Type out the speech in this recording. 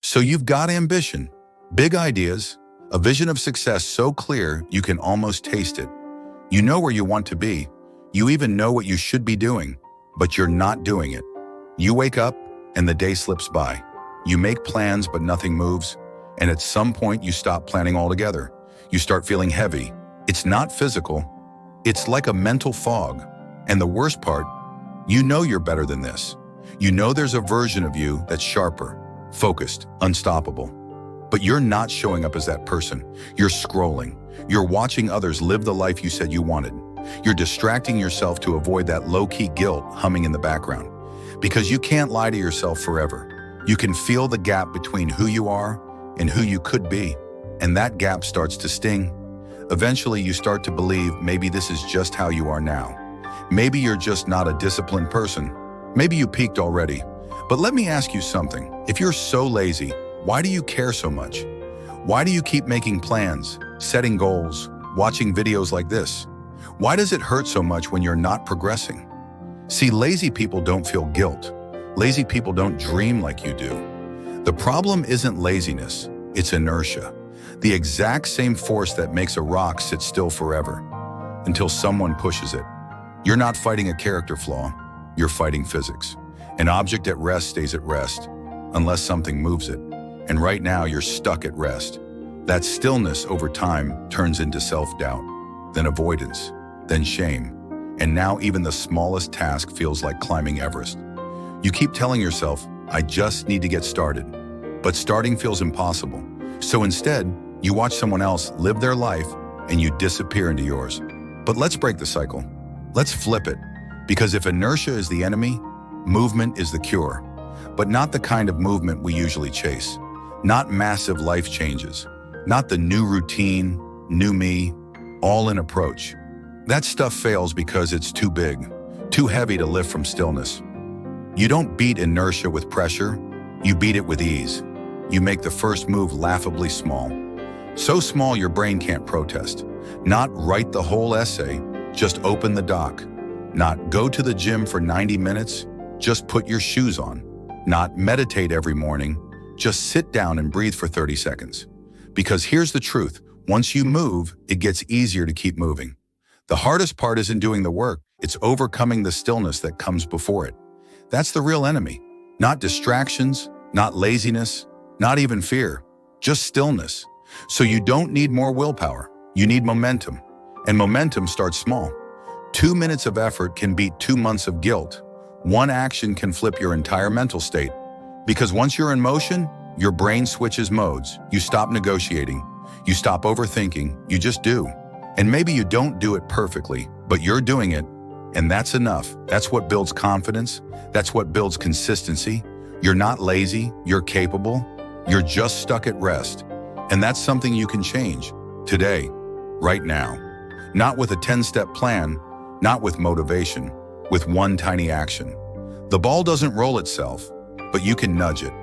So you've got ambition, big ideas, a vision of success so clear you can almost taste it. You know where you want to be. You even know what you should be doing, but you're not doing it. You wake up and the day slips by. You make plans, but nothing moves. And at some point you stop planning altogether. You start feeling heavy. It's not physical. It's like a mental fog. And the worst part, you know you're better than this. You know there's a version of you that's sharper, focused, unstoppable. But you're not showing up as that person. You're scrolling. You're watching others live the life you said you wanted. You're distracting yourself to avoid that low-key guilt humming in the background. Because you can't lie to yourself forever. You can feel the gap between who you are and who you could be. And that gap starts to sting. Eventually, you start to believe maybe this is just how you are now. Maybe you're just not a disciplined person. Maybe you peaked already. But let me ask you something. If you're so lazy, why do you care so much? Why do you keep making plans, setting goals, watching videos like this? Why does it hurt so much when you're not progressing? See, lazy people don't feel guilt. Lazy people don't dream like you do. The problem isn't laziness, it's inertia. The exact same force that makes a rock sit still forever, until someone pushes it. You're not fighting a character flaw, you're fighting physics. An object at rest stays at rest, unless something moves it. And right now you're stuck at rest. That stillness over time turns into self-doubt, then avoidance, then shame. And now even the smallest task feels like climbing Everest. You keep telling yourself, I just need to get started. But starting feels impossible. So instead, you watch someone else live their life and you disappear into yours. But let's break the cycle. Let's flip it. Because if inertia is the enemy, movement is the cure. But not the kind of movement we usually chase. Not massive life changes. Not the new routine, new me, all-in approach. That stuff fails because it's too big, too heavy to lift from stillness. You don't beat inertia with pressure, you beat it with ease. You make the first move laughably small. So small your brain can't protest. Not write the whole essay, just open the doc. Not go to the gym for 90 minutes, just put your shoes on. Not meditate every morning, just sit down and breathe for 30 seconds. Because here's the truth, once you move, it gets easier to keep moving. The hardest part isn't doing the work, it's overcoming the stillness that comes before it. That's the real enemy. Not distractions, not laziness, not even fear, just stillness. So you don't need more willpower, you need momentum. And momentum starts small. 2 minutes of effort can beat 2 months of guilt. One action can flip your entire mental state. Because once you're in motion, your brain switches modes. You stop negotiating, you stop overthinking, you just do. And maybe you don't do it perfectly, but you're doing it, and that's enough. That's what builds confidence. That's what builds consistency. You're not lazy, you're capable. You're just stuck at rest. And that's something you can change today, right now. Not with a 10-step plan, not with motivation, with one tiny action. The ball doesn't roll itself, but you can nudge it.